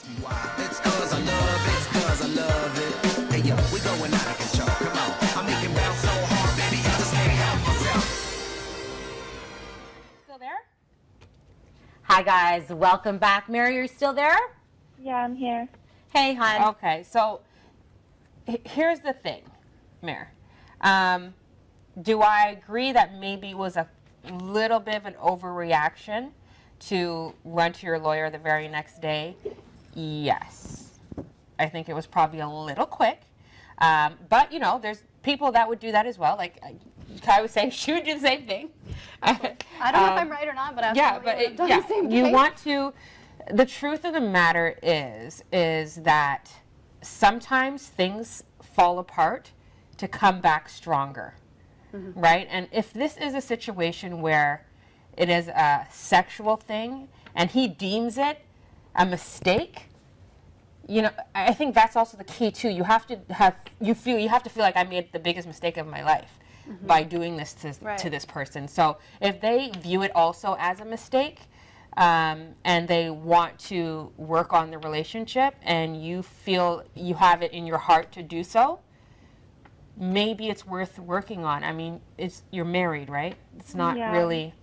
Wow. It's cause I love it. Hey yo, we going out of control. Come on. I make it bounce so hard, baby, I just can't help myself. Still there? Hi guys, welcome back. Mary, are you still there? Yeah, I'm here. Hey, hon. Okay, so here's the thing, Mary. Do I agree that maybe it was a little bit of an overreaction to run to your lawyer the very next day? Yes. I think it was probably a little quick. But, you know, there's people that would do that as well. Like, I would say, she would do the same thing. I don't know if I'm right or not, but absolutely the same thing. You want to, the truth of the matter is that sometimes things fall apart to come back stronger, right? And if this is a situation where it is a sexual thing and he deems it a mistake, you know, I think that's also the key too. You have to feel like I made the biggest mistake of my life by doing this to this person. So if they view it also as a mistake, and they want to work on the relationship and you feel you have it in your heart to do so, maybe it's worth working on. I mean, you're married, right? It's not really,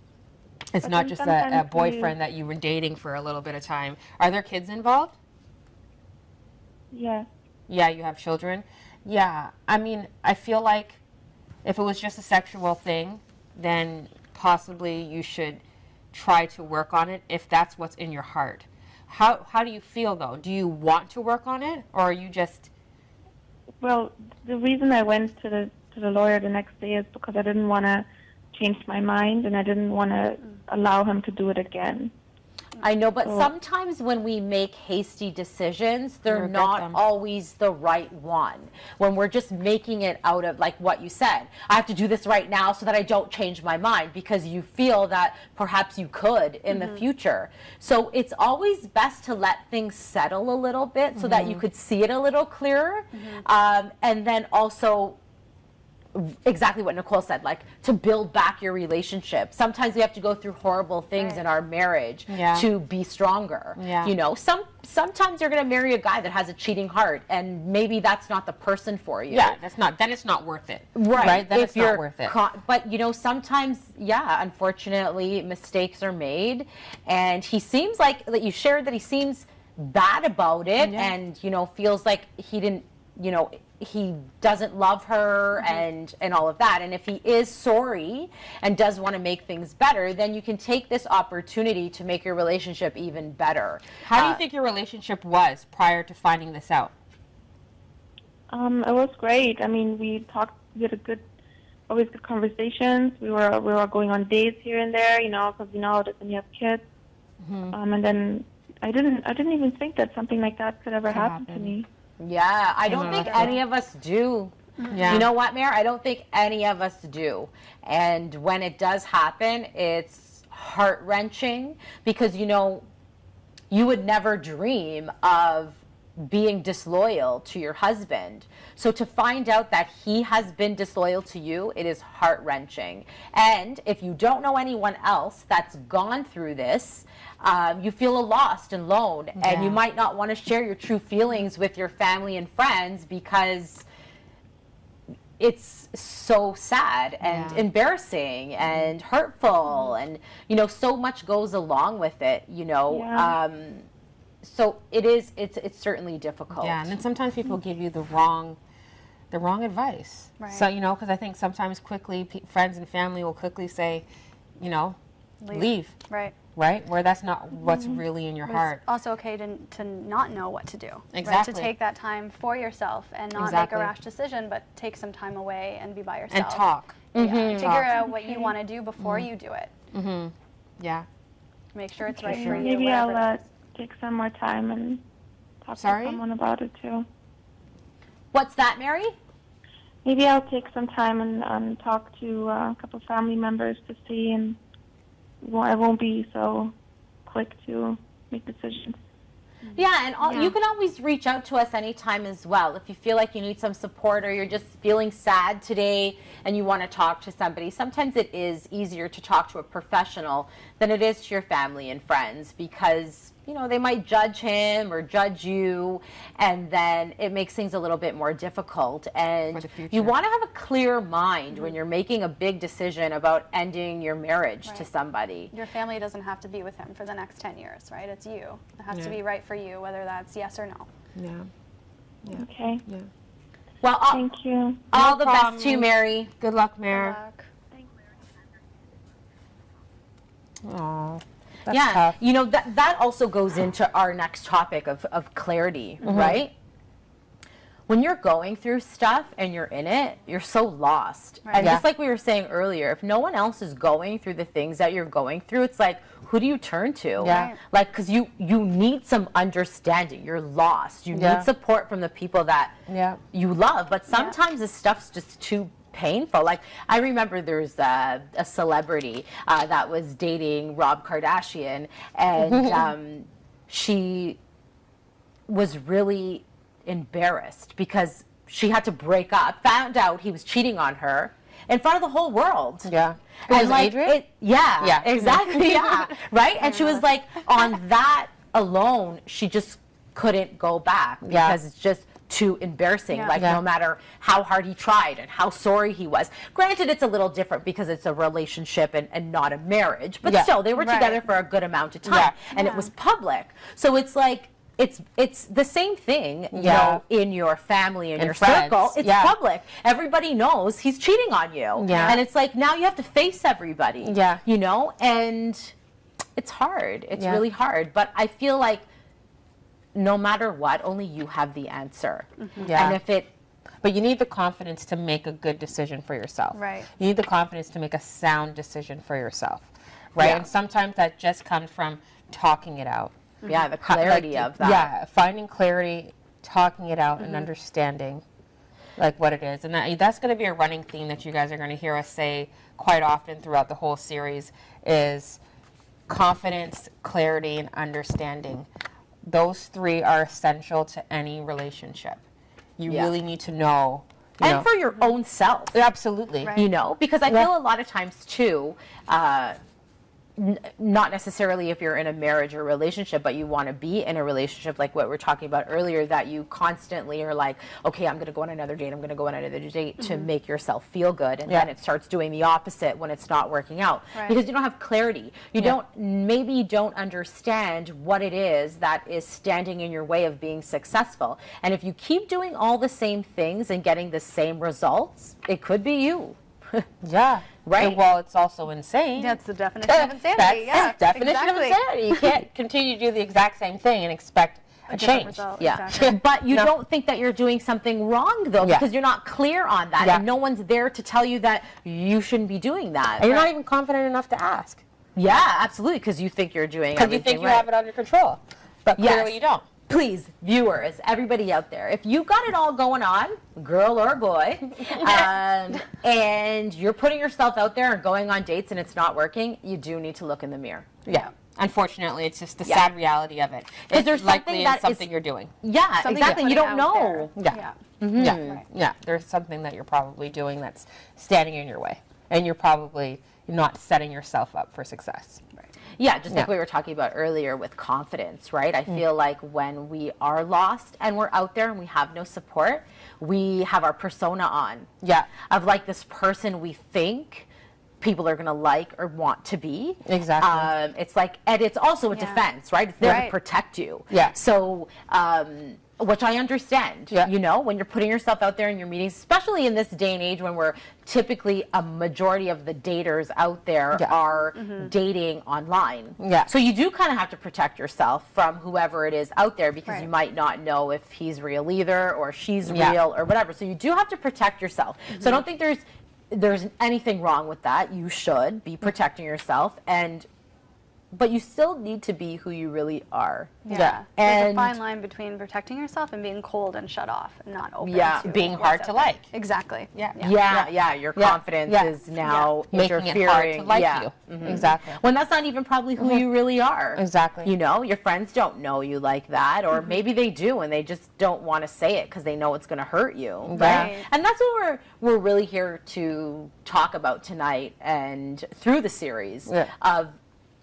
it's not just a boyfriend that you were dating for a little bit of time. Are there kids involved? Yeah. Yeah, you have children? Yeah, I mean, I feel like if it was just a sexual thing, then possibly you should try to work on it if that's what's in your heart. How do you feel though? Do you want to work on it, or are you just? Well, the reason I went to the lawyer the next day is because I didn't want to change my mind and I didn't want to allow him to do it again. I know, but sometimes when we make hasty decisions, they're not always the right one. When we're just making it out of, like what you said, I have to do this right now so that I don't change my mind because you feel that perhaps you could in the future. So it's always best to let things settle a little bit so that you could see it a little clearer. And then also, exactly what Nicole said, like to build back your relationship. Sometimes we have to go through horrible things in our marriage to be stronger. You know, sometimes you're going to marry a guy that has a cheating heart, and maybe that's not the person for you. Yeah, then it's not worth it. Right. Then it's not worth it. But you know, sometimes, unfortunately, mistakes are made, and he seems like that you shared that he seems bad about it, and you know, feels like he didn't, you know, he doesn't love her and all of that. And if he is sorry and does want to make things better, then you can take this opportunity to make your relationship even better. How do you think your relationship was prior to finding this out? It was great. I mean, we had always good conversations. We were going on dates here and there, you know, because you know that when you have kids. And then I didn't even think that something like that could ever happen to me. Yeah, I don't think any of us do. You know what, Mayor? I don't think any of us do. And when it does happen, it's heart-wrenching because, you know, you would never dream of being disloyal to your husband. So to find out that he has been disloyal to you, it is heart-wrenching. And if you don't know anyone else that's gone through this, you feel lost and alone, and you might not want to share your true feelings with your family and friends because it's so sad and embarrassing and hurtful, and you know, so much goes along with it, you know. So it's certainly difficult. Yeah, and then sometimes people give you the wrong advice. Right. So, you know, because I think sometimes quickly friends and family will quickly say, you know, leave. Right? Where that's not what's really in your heart. It's also okay to not know what to do. Exactly. Right? To take that time for yourself and not make a rash decision, but take some time away and be by yourself. And talk. Figure out what you want to do before you do it. Yeah. Make sure it's right for you. Maybe I'll take some more time and talk to someone about it too. What's that, Mary? Maybe I'll take some time and talk to a couple family members to see, and I won't be so quick to make decisions. Yeah, and you can always reach out to us anytime as well. If you feel like you need some support or you're just feeling sad today and you want to talk to somebody, sometimes it is easier to talk to a professional than it is to your family and friends because they might judge him or judge you, and then it makes things a little bit more difficult. And you want to have a clear mind when you're making a big decision about ending your marriage to somebody. Your family doesn't have to be with him for the next 10 years, right? It's you. It has to be right for you, whether that's yes or no. Yeah. Okay. Yeah. Well, Thank you. all the best to you, Mary. Good luck, Mary. Good luck. Aw. Yeah, that also goes into our next topic of clarity, right? When you're going through stuff and you're in it, you're so lost. Right. And just like we were saying earlier, if no one else is going through the things that you're going through, it's like, who do you turn to? Yeah. Right. Like, because you need some understanding. You're lost. You need support from the people that you love. But sometimes this stuff's just too painful. Like, I remember there's a celebrity that was dating Rob Kardashian, and she was really embarrassed because she had to break up, found out he was cheating on her in front of the whole world. Yeah. And like, Adrian? yeah, exactly, yeah, right? And she was like, on that alone, she just couldn't go back because it's just too embarrassing. Like, no matter how hard he tried and how sorry he was. Granted, it's a little different because it's a relationship and not a marriage, but still, they were together for a good amount of time, and it was public. So it's like, it's the same thing, you know, in your family, in your circle. It's public. Everybody knows he's cheating on you. Yeah. And it's like, now you have to face everybody. Yeah. You know, and it's hard. It's really hard. But I feel like no matter what, only you have the answer. Yeah. And but you need the confidence to make a good decision for yourself. Right. You need the confidence to make a sound decision for yourself. Right. Yeah. And sometimes that just comes from talking it out. Yeah, the clarity of that. Yeah, finding clarity, talking it out, and understanding like what it is. And that's going to be a running theme that you guys are going to hear us say quite often throughout the whole series is confidence, clarity, and understanding. Those three are essential to any relationship. You really need to know. And for your own self. Absolutely. You know, because I feel a lot of times too, not necessarily if you're in a marriage or relationship, but you want to be in a relationship like what we were talking about earlier, that you constantly are like, okay, I'm going to go on another date, I'm going to go on another date to make yourself feel good. And then it starts doing the opposite when it's not working out. Because you don't have clarity. You don't understand what it is that is standing in your way of being successful. And if you keep doing all the same things and getting the same results, it could be you. Yeah. Right. And, well, it's also insane. That's the definition of insanity. That's the definition of insanity. You can't continue to do the exact same thing and expect a change. Result. Yeah. Exactly. But you don't think that you're doing something wrong, though, because you're not clear on that. And no one's there to tell you that you shouldn't be doing that. And you're not even confident enough to ask. Yeah, absolutely, because you think you're doing everything because you think you have it under control. But clearly you don't. Please, viewers, everybody out there, if you've got it all going on, girl or boy, and you're putting yourself out there and going on dates and it's not working, you do need to look in the mirror. Yeah. Unfortunately, it's just the sad reality of it. Because there's likely something something you're doing. Yeah, Something exactly. You don't know. Yeah. There's something that you're probably doing that's standing in your way, and you're probably not setting yourself up for success. Yeah, just like we were talking about earlier with confidence, right? I feel like when we are lost and we're out there and we have no support, we have our persona on. Yeah. Of like this person we think people are going to like or want to be. Exactly. It's like, and it's also a defense, right? It's there to protect you. Yeah. So, which I understand, you know, when you're putting yourself out there in your meetings, especially in this day and age when we're typically a majority of the daters out there are dating online. Yeah. So you do kind of have to protect yourself from whoever it is out there because you might not know if he's real either or she's real or whatever. So you do have to protect yourself. So I don't think there's anything wrong with that. You should be protecting yourself, but you still need to be who you really are. Yeah. There's a fine line between protecting yourself and being cold and shut off and not open to being hard to like. Exactly. Your confidence is now making it hard to like you. Exactly. When that's not even probably who you really are. Exactly. You know, your friends don't know you like that, or maybe they do and they just don't want to say it because they know it's going to hurt you. Right. And that's what we're really here to talk about tonight and through the series of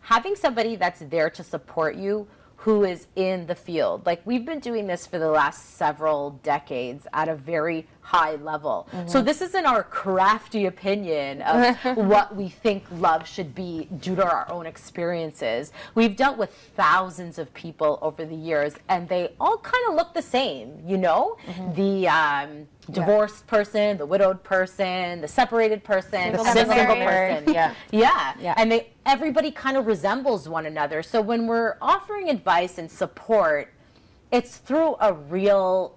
having somebody that's there to support you who is in the field. Like, we've been doing this for the last several decades at a very high level. So this isn't our crafty opinion of what we think love should be due to our own experiences. We've dealt with thousands of people over the years, and they all kind of look the same, you know? The divorced person, the widowed person, the separated person, the single person. Yeah. And everybody kind of resembles one another. So when we're offering advice and support, it's through a real,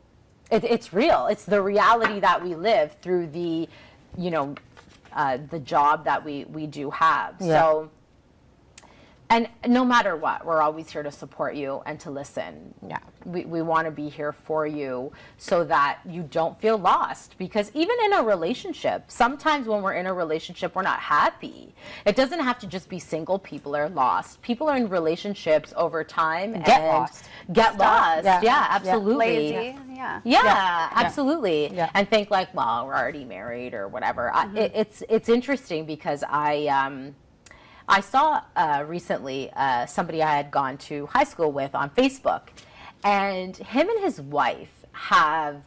it's real. It's the reality that we live through the, you know, the job that we do have. So, and no matter what, we're always here to support you and to listen. Yeah. We want to be here for you so that you don't feel lost. Because even in a relationship, sometimes when we're in a relationship, we're not happy. It doesn't have to just be single people are lost. People are in relationships over time Get lost. Yeah, absolutely. Lazy. Yeah, absolutely. Yeah. And think like, well, we're already married or whatever. It's interesting because I saw recently somebody I had gone to high school with on Facebook, and him and his wife have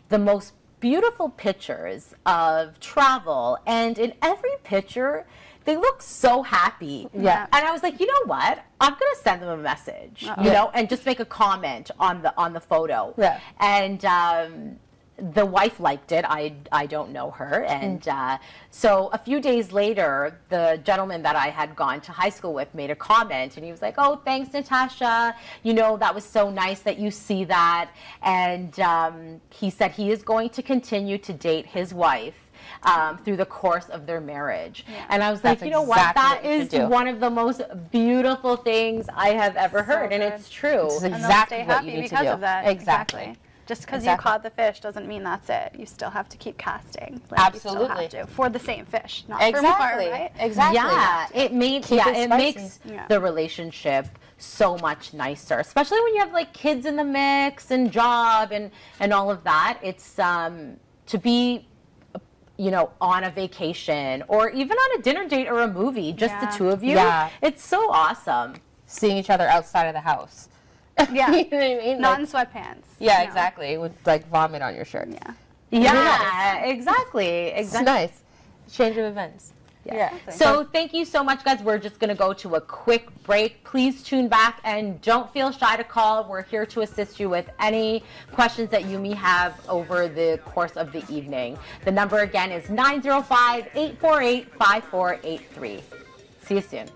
the most beautiful pictures of travel, and in every picture, they look so happy. Yeah. And I was like, you know what? I'm gonna send them a message, you know, and just make a comment on the photo. Yeah. And the wife liked it. I don't know her. And so a few days later, the gentleman that I had gone to high school with made a comment, and he was like, oh, thanks, Natasha. You know, that was so nice that you see that. And he said he is going to continue to date his wife through the course of their marriage. Yeah. And I was like, you know what? That is one of the most beautiful things I have ever heard. And it's true. It's exactly what you need to do. Of that. Exactly. Just because you caught the fish doesn't mean that's it. You still have to keep casting. Like Absolutely. You still have to, for the same fish, not for more, right? Exactly. Yeah, it makes the relationship so much nicer, especially when you have like kids in the mix and job and all of that. It's to be, you know, on a vacation or even on a dinner date or a movie, just the two of you. Yeah. It's so awesome. Seeing each other outside of the house. Yeah. You know what I mean? Not in sweatpants. Yeah, exactly. It would like vomit on your shirt. Yeah. Yeah, exactly. It's nice. Change of events. Yeah. So thank you so much, guys. We're just going to go to a quick break. Please tune back and don't feel shy to call. We're here to assist you with any questions that you may have over the course of the evening. The number again is 905-848-5483. See you soon.